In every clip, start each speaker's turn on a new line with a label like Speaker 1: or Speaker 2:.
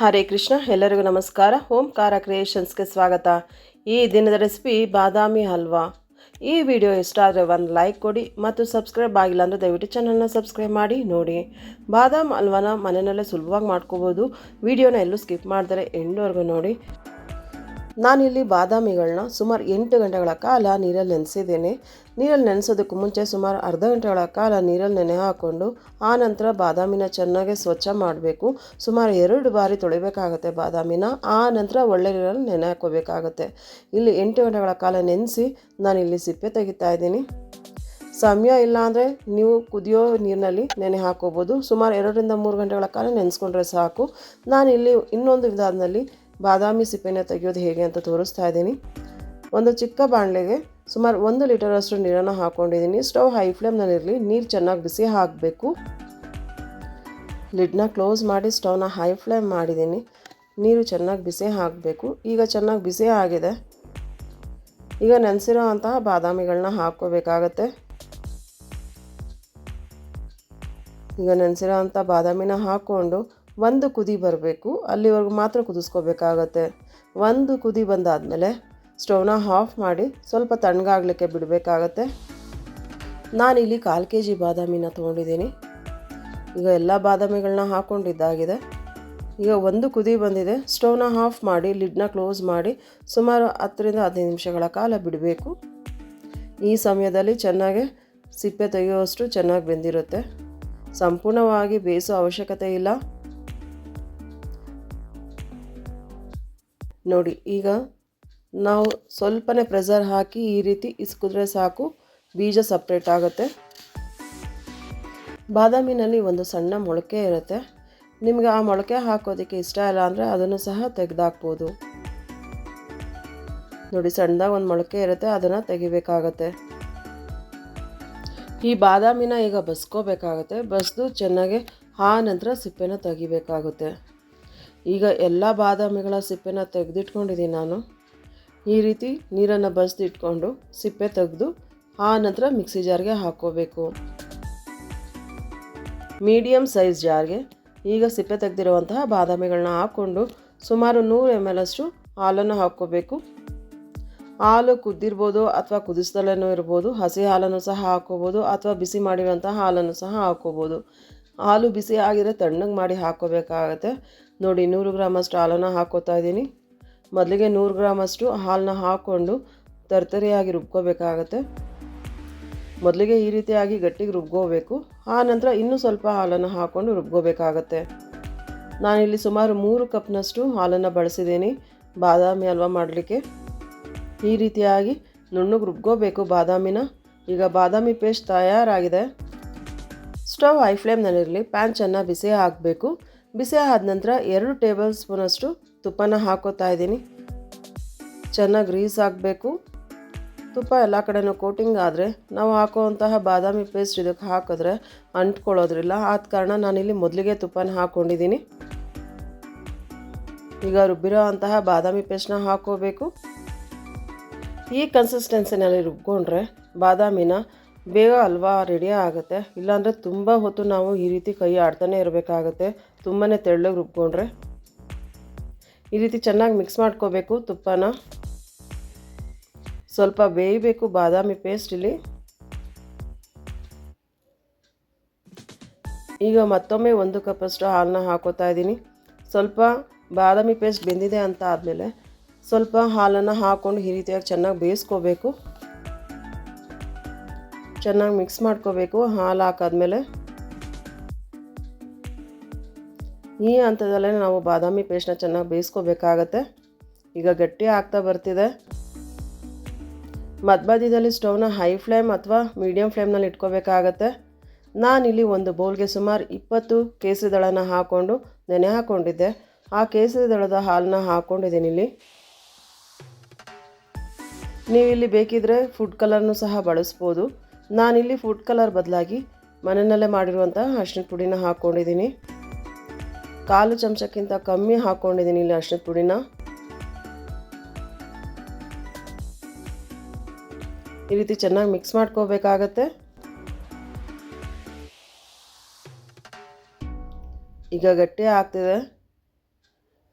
Speaker 1: ಹರೇ ಕೃಷ್ಣ. ಎಲ್ಲರಿಗೂ ನಮಸ್ಕಾರ. ಓಂಕಾರ ಕ್ರಿಯೇಷನ್ಸ್ಗೆ ಸ್ವಾಗತ. ಈ ದಿನದ ರೆಸಿಪಿ ಬಾದಾಮಿ ಹಲ್ವಾ. ಈ ವಿಡಿಯೋ ಇಷ್ಟ ಆದರೆ ಒಂದು ಲೈಕ್ ಕೊಡಿ ಮತ್ತು ಸಬ್ಸ್ಕ್ರೈಬ್ ಆಗಿಲ್ಲ ಅಂದರೆ ದಯವಿಟ್ಟು ಚಾನಲ್ನ ಸಬ್ಸ್ಕ್ರೈಬ್ ಮಾಡಿ ನೋಡಿ. ಬಾದಾಮ್ ಹಲ್ವಾನ ಮನೆಯಲ್ಲೇ ಸುಲಭವಾಗಿ ಮಾಡ್ಕೋಬೋದು. ವಿಡಿಯೋನ ಎಲ್ಲೂ ಸ್ಕಿಪ್ ಮಾಡಿದರೆ ಎಂಡ್ವರೆಗೂ ನೋಡಿ. ನಾನಿಲ್ಲಿ ಬಾದಾಮಿಗಳನ್ನ ಸುಮಾರು 8 ಗಂಟೆಗಳ ಕಾಲ ನೀರಲ್ಲಿ ನೆನೆಸಿದ್ದೇನೆ. ನೀರಲ್ಲಿ ನೆನೆಸೋದಕ್ಕೂ ಮುಂಚೆ ಸುಮಾರು ಅರ್ಧ ಗಂಟೆಗಳ ಕಾಲ ನೀರಲ್ಲಿ ನೆನೆ ಹಾಕ್ಕೊಂಡು ಆನಂತರ ಬಾದಾಮಿನ ಚೆನ್ನಾಗಿ ಸ್ವಚ್ಛ ಮಾಡಬೇಕು. ಸುಮಾರು 2 ಬಾರಿ ತೊಳಿಬೇಕಾಗತ್ತೆ ಬಾದಾಮಿನ. ಆ ನಂತರ ಒಳ್ಳೆ ನೀರಲ್ಲಿ ನೆನೆ ಹಾಕೋಬೇಕಾಗತ್ತೆ. ಇಲ್ಲಿ 8 ಗಂಟೆಗಳ ಕಾಲ ನೆನೆಸಿ ನಾನಿಲ್ಲಿ ಸಿಪ್ಪೆ ತೆಗಿತಾ ಇದ್ದೀನಿ. ಸಮಯ ಇಲ್ಲ ಅಂದರೆ ನೀವು ಕುದಿಯೋ ನೀರಿನಲ್ಲಿ ನೆನೆ ಹಾಕೋಬೋದು. ಸುಮಾರು 2 ರಿಂದ 3 ಗಂಟೆಗಳ ಕಾಲ ನೆನೆಸ್ಕೊಂಡ್ರೆ ಸಾಕು. ನಾನಿಲ್ಲಿ ಇನ್ನೊಂದು ವಿಧಾನದಲ್ಲಿ ಬಾದಾಮಿ ಸಿಪ್ಪೆನ ತೆಗೆಯೋದು ಹೇಗೆ ಅಂತ ತೋರಿಸ್ತಾ ಇದ್ದೀನಿ. ಒಂದು ಚಿಕ್ಕ ಬಾಣಲೆಗೆ ಸುಮಾರು 1 ಲೀಟರಷ್ಟು ನೀರನ್ನು ಹಾಕ್ಕೊಂಡಿದ್ದೀನಿ. ಸ್ಟವ್ ಹೈ ಫ್ಲೇಮ್ನಲ್ಲಿರಲಿ. ನೀರು ಚೆನ್ನಾಗಿ ಬಿಸಿ ಹಾಕಬೇಕು. ಲಿಡ್ನ ಕ್ಲೋಸ್ ಮಾಡಿ ಸ್ಟವ್ನ ಹೈ ಫ್ಲೇಮ್ ಮಾಡಿದ್ದೀನಿ. ನೀರು ಚೆನ್ನಾಗಿ ಬಿಸಿ ಹಾಕಬೇಕು. ಈಗ ಚೆನ್ನಾಗಿ ಬಿಸಿ ಆಗಿದೆ. ಈಗ ನೆನೆಸಿರೋ ಅಂತಹ ಬಾದಾಮಿಗಳನ್ನ ಹಾಕ್ಕೋಬೇಕಾಗತ್ತೆ. ಈಗ ನೆನೆಸಿರೋ ಅಂಥ ಬಾದಾಮಿನ ಹಾಕ್ಕೊಂಡು ಒಂದು ಕುದಿ ಬರಬೇಕು. ಅಲ್ಲಿವರೆಗೂ ಮಾತ್ರ ಕುದಿಸ್ಕೋಬೇಕಾಗತ್ತೆ. ಒಂದು ಕುದಿ ಬಂದಾದಮೇಲೆ ಸ್ಟವ್ನ ಆಫ್ ಮಾಡಿ ಸ್ವಲ್ಪ ತಣ್ಣಗಾಗಲಿಕ್ಕೆ ಬಿಡಬೇಕಾಗತ್ತೆ. ನಾನಿಲ್ಲಿ 1/4 kg ಬಾದಾಮಿನ ತೊಗೊಂಡಿದ್ದೀನಿ. ಈಗ ಎಲ್ಲ ಬಾದಾಮಿಗಳನ್ನ ಹಾಕ್ಕೊಂಡಿದ್ದಾಗಿದೆ. ಈಗ ಒಂದು ಕುದಿ ಬಂದಿದೆ. ಸ್ಟವ್ನ ಆಫ್ ಮಾಡಿ ಲಿಡ್ನ ಕ್ಲೋಸ್ ಮಾಡಿ ಸುಮಾರು 10 ರಿಂದ 15 ನಿಮಿಷಗಳ ಕಾಲ ಬಿಡಬೇಕು. ಈ ಸಮಯದಲ್ಲಿ ಚೆನ್ನಾಗಿ ಸಿಪ್ಪೆ ತೆಗೆಯುವಷ್ಟು ಚೆನ್ನಾಗಿ ಬೆಂದಿರುತ್ತೆ. ಸಂಪೂರ್ಣವಾಗಿ ಬೇಯಿಸೋ ಅವಶ್ಯಕತೆ ಇಲ್ಲ. ನೋಡಿ, ಈಗ ನಾವು ಸ್ವಲ್ಪನೇ ಪ್ರೆಷರ್ ಹಾಕಿ ಈ ರೀತಿ ಇಸ್ಕಿದ್ರೆ ಸಾಕು, ಬೀಜ ಸಪ್ರೇಟ್ ಆಗುತ್ತೆ. ಬಾದಾಮಿನಲ್ಲಿ ಒಂದು ಸಣ್ಣ ಮೊಳಕೆ ಇರುತ್ತೆ. ನಿಮಗೆ ಆ ಮೊಳಕೆ ಹಾಕೋದಕ್ಕೆ ಇಷ್ಟ ಇಲ್ಲ ಅಂದರೆ ಅದನ್ನು ಸಹ ತೆಗೆದಾಕ್ಬೋದು. ನೋಡಿ, ಸಣ್ಣದಾಗಿ ಒಂದು ಮೊಳಕೆ ಇರುತ್ತೆ, ಅದನ್ನು ತೆಗಿಬೇಕಾಗತ್ತೆ. ಈ ಬಾದಾಮಿನ ಈಗ ಬಸ್ಕೋಬೇಕಾಗತ್ತೆ. ಬಸ್ದು ಚೆನ್ನಾಗಿ ಆ ನಂತರ ಸಿಪ್ಪೆನ ತೆಗಿಬೇಕಾಗುತ್ತೆ. ಈಗ ಎಲ್ಲ ಬಾದಾಮಿಗಳ ಸಿಪ್ಪೆನ ತೆಗೆದಿಟ್ಕೊಂಡಿದ್ದೀನಿ ನಾನು. ಈ ರೀತಿ ನೀರನ್ನು ಬಸ್ದು ಇಟ್ಕೊಂಡು ಸಿಪ್ಪೆ ತೆಗೆದು ಆ ನಂತರ ಮಿಕ್ಸಿ ಜಾರ್ಗೆ ಹಾಕ್ಕೋಬೇಕು. ಮೀಡಿಯಮ್ ಸೈಜ್ ಜಾರ್ಗೆ ಈಗ ಸಿಪ್ಪೆ ತೆಗೆದಿರುವಂತಹ ಬಾದಾಮಿಗಳನ್ನ ಹಾಕ್ಕೊಂಡು ಸುಮಾರು 100 ml ಅಷ್ಟು ಹಾಲನ್ನು ಹಾಕ್ಕೋಬೇಕು. ಹಾಲು ಕುದ್ದಿರ್ಬೋದು ಅಥವಾ ಕುದಿಸ್ದಲ್ಲೂ ಇರ್ಬೋದು. ಹಸಿ ಹಾಲನ್ನು ಸಹ ಹಾಕ್ಕೋಬೋದು ಅಥವಾ ಬಿಸಿ ಮಾಡಿರುವಂಥ ಹಾಲನ್ನು ಸಹ ಹಾಕ್ಕೋಬೋದು. ಹಾಲು ಬಿಸಿ ಆಗಿದ್ರೆ ತಣ್ಣಗೆ ಮಾಡಿ ಹಾಕ್ಕೋಬೇಕಾಗತ್ತೆ. ನೋಡಿ, 100 ಗ್ರಾಮಷ್ಟು ಹಾಲನ್ನು ಹಾಕ್ಕೋತಾ ಇದ್ದೀನಿ. ಮೊದಲಿಗೆ 100 ಗ್ರಾಮಷ್ಟು ಹಾಲನ್ನ ಹಾಕ್ಕೊಂಡು ತರ್ತರಿಯಾಗಿ ರುಬ್ಕೋಬೇಕಾಗತ್ತೆ. ಮೊದಲಿಗೆ ಈ ರೀತಿಯಾಗಿ ಗಟ್ಟಿಗೆ ರುಬ್ಕೋಬೇಕು. ಆ ನಂತರ ಇನ್ನೂ ಸ್ವಲ್ಪ ಹಾಲನ್ನು ಹಾಕ್ಕೊಂಡು ರುಬ್ಕೋಬೇಕಾಗತ್ತೆ. ನಾನಿಲ್ಲಿ ಸುಮಾರು 3 ಕಪ್ನಷ್ಟು ಹಾಲನ್ನು ಬಳಸಿದ್ದೀನಿ ಬಾದಾಮಿ ಹಲ್ವಾ ಮಾಡಲಿಕ್ಕೆ. ಈ ರೀತಿಯಾಗಿ ನುಣ್ಣಗೆ ರುಬ್ಕೋಬೇಕು ಬಾದಾಮಿನ. ಈಗ ಬಾದಾಮಿ ಪೇಸ್ಟ್ ತಯಾರಾಗಿದೆ. ಸ್ಟವ್ ಹೈ ಫ್ಲೇಮ್ನಲ್ಲಿರಲಿ. ಪ್ಯಾನ್ ಚೆನ್ನಾಗಿ ಬಿಸಿ ಹಾಕಬೇಕು. ಬಿಸಿ ಆದ ನಂತರ 2 ಟೇಬಲ್ ಸ್ಪೂನಷ್ಟು ತುಪ್ಪನ ಹಾಕೋತಾ ಇದ್ದೀನಿ. ಚೆನ್ನಾಗಿ ಗ್ರೀಸ್ ಹಾಕಬೇಕು. ತುಪ್ಪ ಎಲ್ಲ ಕಡೆನೂ ಕೋಟಿಂಗ್ ಆದರೆ ನಾವು ಹಾಕುವಂತಹ ಬಾದಾಮಿ ಪೇಸ್ಟ್ ಇದಕ್ಕೆ ಹಾಕಿದ್ರೆ ಅಂಟ್ಕೊಳ್ಳೋದ್ರಿಲ್ಲ. ಆದ ಕಾರಣ ನಾನಿಲ್ಲಿ ಮೊದಲಿಗೆ ತುಪ್ಪನ ಹಾಕ್ಕೊಂಡಿದ್ದೀನಿ. ಈಗ ರುಬ್ಬಿರೋ ಅಂತಹ ಬಾದಾಮಿ ಪೇಸ್ಟ್ನ ಹಾಕ್ಕೋಬೇಕು. ಈ ಕನ್ಸಿಸ್ಟೆನ್ಸಿನಲ್ಲಿ ರುಬ್ಕೊಂಡ್ರೆ ಬಾದಾಮಿನ ಬೇಗ ಹಲ್ವಾ ರೆಡಿ ಆಗುತ್ತೆ. ಇಲ್ಲಾಂದರೆ ತುಂಬ ಹೊತ್ತು ನಾವು ಈ ರೀತಿ ಕೈ ಆಡ್ತಾನೆ ಇರಬೇಕಾಗತ್ತೆ ತುಂಬಾ ತೆಳ್ಳಗೆ ರುಬ್ಕೊಂಡ್ರೆ. ಈ ರೀತಿ ಚೆನ್ನಾಗಿ ಮಿಕ್ಸ್ ಮಾಡ್ಕೋಬೇಕು. ತುಪ್ಪನ ಸ್ವಲ್ಪ ಬೇಯಬೇಕು ಬಾದಾಮಿ ಪೇಸ್ಟ್ ಇಲ್ಲಿ. ಈಗ ಮತ್ತೊಮ್ಮೆ 1 ಕಪ್ಪಷ್ಟು ಹಾಲನ್ನ ಹಾಕೋತಾ ಇದ್ದೀನಿ. ಸ್ವಲ್ಪ ಬಾದಾಮಿ ಪೇಸ್ಟ್ ಬೆಂದಿದೆ ಅಂತ ಆದಮೇಲೆ ಸ್ವಲ್ಪ ಹಾಲನ್ನು ಹಾಕ್ಕೊಂಡು ಈ ರೀತಿಯಾಗಿ ಚೆನ್ನಾಗಿ ಬೇಯಿಸ್ಕೋಬೇಕು. ಚೆನ್ನಾಗಿ ಮಿಕ್ಸ್ ಮಾಡ್ಕೋಬೇಕು. ಹಾಲು ಹಾಕಾದ್ಮೇಲೆ ಈ ಹಂತದಲ್ಲೇ ನಾವು ಬಾದಾಮಿ ಪೇಸ್ಟ್ನ ಚೆನ್ನಾಗಿ ಬೇಯಿಸ್ಕೋಬೇಕಾಗತ್ತೆ. ಈಗ ಗಟ್ಟಿ ಆಗ್ತಾ ಬರ್ತಿದೆ. ಮಧ್ಯದಲ್ಲಿ ಸ್ಟವ್ನ ಹೈ ಫ್ಲೇಮ್ ಅಥವಾ ಮೀಡಿಯಮ್ ಫ್ಲೇಮ್ನಲ್ಲಿ ಇಟ್ಕೋಬೇಕಾಗತ್ತೆ. ನಾನಿಲ್ಲಿ ಒಂದು ಬೌಲ್ಗೆ ಸುಮಾರು 20 ಕೇಸರಿ ದಳನ ಹಾಕ್ಕೊಂಡು ನೆನೆ ಹಾಕ್ಕೊಂಡಿದ್ದೆ. ಆ ಕೇಸರಿ ದಳದ ಹಾಲನ್ನ ಹಾಕ್ಕೊಂಡಿದ್ದೀನಿ ಇಲ್ಲಿ. ನೀವಿಲ್ಲಿ ಬೇಕಿದ್ರೆ ಫುಡ್ ಕಲರ್ನೂ ಸಹ ಬಳಸ್ಬೋದು. ನಾನಿಲ್ಲಿ ಫುಡ್ ಕಲರ್ ಬದಲಾಗಿ ಮನೆಯಲ್ಲೇ ಮಾಡಿರುವಂಥ ಅರಿಶಿಣದ ಪುಡಿನ ಹಾಕ್ಕೊಂಡಿದ್ದೀನಿ. 1/4 ಚಮಚಕ್ಕಿಂತ ಕಮ್ಮಿ ಹಾಕ್ಕೊಂಡಿದ್ದೀನಿ ಇಲ್ಲಿ ಅರಿಶಿಣದ ಪುಡಿನ. ಈ ರೀತಿ ಚೆನ್ನಾಗಿ ಮಿಕ್ಸ್ ಮಾಡ್ಕೋಬೇಕಾಗತ್ತೆ. ಈಗ ಗಟ್ಟಿ ಆಗ್ತಿದೆ.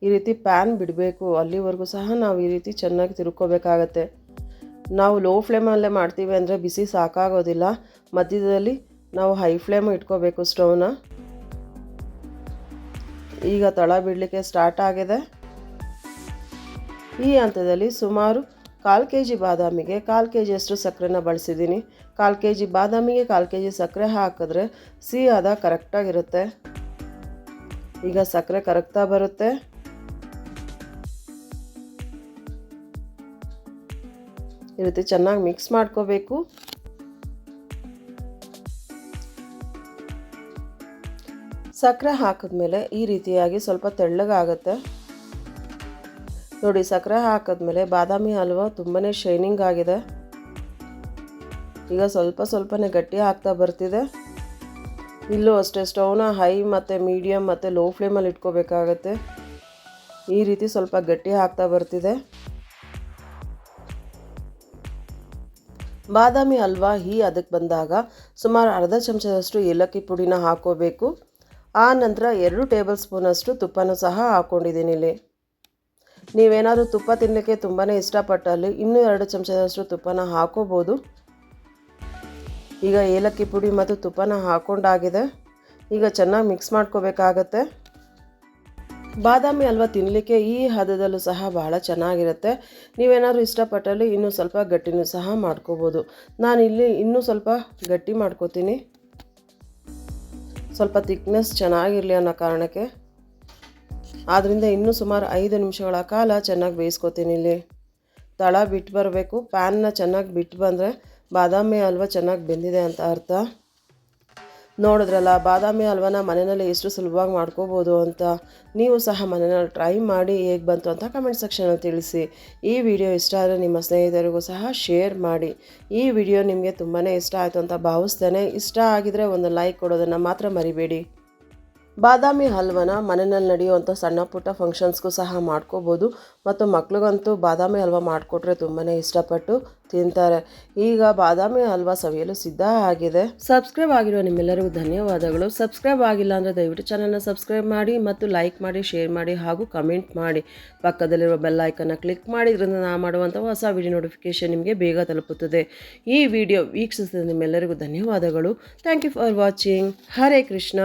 Speaker 1: ಈ ರೀತಿ ಪ್ಯಾನ್ ಬಿಡಬೇಕು. ಅಲ್ಲಿವರೆಗೂ ಸಹ ನಾವು ಈ ರೀತಿ ಚೆನ್ನಾಗಿ ತಿರ್ಕೋಬೇಕಾಗತ್ತೆ. ನಾವು ಲೋ ಫ್ಲೇಮಲ್ಲೇ ಮಾಡ್ತೀವಿ ಅಂದರೆ ಬಿಸಿ ಸಾಕಾಗೋದಿಲ್ಲ. ಮಧ್ಯದಲ್ಲಿ ನಾವು ಹೈ ಫ್ಲೇಮ್ ಇಟ್ಕೋಬೇಕು ಸ್ಟವ್ನ. ಈಗ ತಳ ಬಿಡಲಿಕ್ಕೆ ಸ್ಟಾರ್ಟ್ ಆಗಿದೆ. ಈ ಹಂತದಲ್ಲಿ ಸುಮಾರು 1/4 kg ಬಾದಾಮಿಗೆ 1/4 kg ಸಕ್ಕರೆನ ಬಳಸಿದ್ದೀನಿ. 1/4 kg ಬಾದಾಮಿಗೆ 1/4 kg ಸಕ್ಕರೆ ಹಾಕಿದ್ರೆ ಸಿಹಿ ಹದ ಕರೆಕ್ಟಾಗಿರುತ್ತೆ. ಈಗ ಸಕ್ಕರೆ ಕರಗ್ತಾ ಬರುತ್ತೆ. ಈ ರೀತಿ ಚೆನ್ನಾಗಿ ಮಿಕ್ಸ್ ಮಾಡ್ಕೋಬೇಕು. ಸಕ್ಕರೆ ಹಾಕಿದ್ಮೇಲೆ ಈ ರೀತಿಯಾಗಿ ಸ್ವಲ್ಪ ತೆಳ್ಳಗಾಗುತ್ತೆ ನೋಡಿ. ಸಕ್ಕರೆ ಹಾಕಿದ್ಮೇಲೆ ಬಾದಾಮಿ ಹಲ್ವ ತುಂಬಾ ಶೈನಿಂಗ್ ಆಗಿದೆ. ಈಗ ಸ್ವಲ್ಪನೇ ಗಟ್ಟಿ ಆಗ್ತಾ ಬರ್ತಿದೆ. ಇಲ್ಲೂ ಅಷ್ಟೇ ಸ್ಟವ್ನ ಹೈ ಮತ್ತು ಮೀಡಿಯಮ್ ಮತ್ತು ಲೋ ಫ್ಲೇಮಲ್ಲಿ ಇಟ್ಕೋಬೇಕಾಗತ್ತೆ. ಈ ರೀತಿ ಸ್ವಲ್ಪ ಗಟ್ಟಿ ಆಗ್ತಾ ಬರ್ತಿದೆ. ಬಾದಾಮಿ ಹಲ್ವ ಅದಕ್ಕೆ ಬಂದಾಗ ಸುಮಾರು ಅರ್ಧ ಚಮಚದಷ್ಟು ಏಲಕ್ಕಿ ಪುಡಿನ ಹಾಕೋಬೇಕು. ಆ ನಂತರ 2 ಟೇಬಲ್ ಸ್ಪೂನಷ್ಟು ತುಪ್ಪನೂ ಸಹ ಹಾಕ್ಕೊಂಡಿದ್ದೀನಿ ಇಲ್ಲಿ. ನೀವೇನಾದರೂ ತುಪ್ಪ ತಿನ್ನಲಿಕ್ಕೆ ತುಂಬಾ ಇಷ್ಟಪಟ್ಟಲ್ಲಿ ಇನ್ನೂ 2 ಚಮಚದಷ್ಟು ತುಪ್ಪನ ಹಾಕೋಬೋದು. ಈಗ ಏಲಕ್ಕಿ ಪುಡಿ ಮತ್ತು ತುಪ್ಪನ ಹಾಕ್ಕೊಂಡಾಗಿದೆ. ಈಗ ಚೆನ್ನಾಗಿ ಮಿಕ್ಸ್ ಮಾಡ್ಕೋಬೇಕಾಗತ್ತೆ. ಬಾದಾಮಿ ಹಲ್ವ ತಿನ್ನಲಿಕ್ಕೆ ಈ ಹದದಲ್ಲೂ ಸಹ ಬಹಳ ಚೆನ್ನಾಗಿರುತ್ತೆ. ನೀವೇನಾದರೂ ಇಷ್ಟಪಟ್ಟಲ್ಲಿ ಇನ್ನೂ ಸ್ವಲ್ಪ ಗಟ್ಟಿನೂ ಸಹ ಮಾಡ್ಕೋಬೋದು. ನಾನಿಲ್ಲಿ ಇನ್ನೂ ಸ್ವಲ್ಪ ಗಟ್ಟಿ ಮಾಡ್ಕೋತೀನಿ, ಸ್ವಲ್ಪ ಥಿಕ್ನೆಸ್ ಚೆನ್ನಾಗಿರಲಿ ಅನ್ನೋ ಕಾರಣಕ್ಕೆ. ಆದ್ದರಿಂದ ಇನ್ನೂ ಸುಮಾರು 5 ನಿಮಿಷಗಳ ಕಾಲ ಚೆನ್ನಾಗಿ ಬೇಯಿಸ್ಕೊತೀನಿ. ಇಲ್ಲಿ ತಳ ಬಿಟ್ಟು ಬರಬೇಕು. ಪ್ಯಾನ್ನ ಚೆನ್ನಾಗಿ ಬಿಟ್ಟು ಬಂದರೆ ಬಾದಾಮಿ ಹಲ್ವ ಚೆನ್ನಾಗಿ ಬೆಂದಿದೆ ಅಂತ ಅರ್ಥ. ನೋಡಿದ್ರಲ್ಲ, ಬಾದಾಮಿ ಹಲ್ವನ ಮನೆಯಲ್ಲಿ ಎಷ್ಟು ಸುಲಭವಾಗಿ ಮಾಡ್ಕೋಬೋದು ಅಂತ. ನೀವು ಸಹ ಮನೆಯಲ್ಲಿ ಟ್ರೈ ಮಾಡಿ ಹೇಗೆ ಬಂತು ಅಂತ ಕಮೆಂಟ್ ಸೆಕ್ಷನಲ್ಲಿ ತಿಳಿಸಿ. ಈ ವಿಡಿಯೋ ಇಷ್ಟ ಆದರೆ ನಿಮ್ಮ ಸ್ನೇಹಿತರಿಗೂ ಸಹ ಶೇರ್ ಮಾಡಿ. ಈ ವಿಡಿಯೋ ನಿಮಗೆ ತುಂಬಾ ಇಷ್ಟ ಆಯಿತು ಅಂತ ಭಾವಿಸ್ತೇನೆ. ಇಷ್ಟ ಆಗಿದರೆ ಒಂದು ಲೈಕ್ ಕೊಡೋದನ್ನು ಮಾತ್ರ ಮರಿಬೇಡಿ. ಬಾದಾಮಿ ಹಲ್ವನ ಮನೆಯಲ್ಲಿ ನಡೆಯುವಂಥ ಸಣ್ಣ ಪುಟ್ಟ ಫಂಕ್ಷನ್ಸ್ಗೂ ಸಹ ಮಾಡ್ಕೋಬೋದು. ಮತ್ತು ಮಕ್ಳಿಗಂತೂ ಬಾದಾಮಿ ಹಲ್ವ ಮಾಡಿಕೊಟ್ರೆ ತುಂಬಾ ಇಷ್ಟಪಟ್ಟು ತಿಂತಾರೆ. ಈಗ ಬಾದಾಮಿ ಹಲ್ವ ಸವಿಯಲು ಸಿದ್ಧ ಆಗಿದೆ. ಸಬ್ಸ್ಕ್ರೈಬ್ ಆಗಿರೋ ನಿಮ್ಮೆಲ್ಲರಿಗೂ ಧನ್ಯವಾದಗಳು. ಸಬ್ಸ್ಕ್ರೈಬ್ ಆಗಿಲ್ಲ ಅಂದರೆ ದಯವಿಟ್ಟು ಚಾನಲ್ನ ಸಬ್ಸ್ಕ್ರೈಬ್ ಮಾಡಿ ಮತ್ತು ಲೈಕ್ ಮಾಡಿ, ಶೇರ್ ಮಾಡಿ ಹಾಗೂ ಕಮೆಂಟ್ ಮಾಡಿ. ಪಕ್ಕದಲ್ಲಿರುವ ಬೆಲ್ ಐಕನ್ನ ಕ್ಲಿಕ್ ಮಾಡಿ. ಇದರಿಂದ ನಾನು ಮಾಡುವಂಥ ಹೊಸ ವಿಡಿಯೋ ನೋಟಿಫಿಕೇಷನ್ ನಿಮಗೆ ಬೇಗ ತಲುಪುತ್ತದೆ. ಈ ವಿಡಿಯೋ ವೀಕ್ಷಿಸಿದ ನಿಮ್ಮೆಲ್ಲರಿಗೂ ಧನ್ಯವಾದಗಳು. Thank you for watching. Hare Krishna.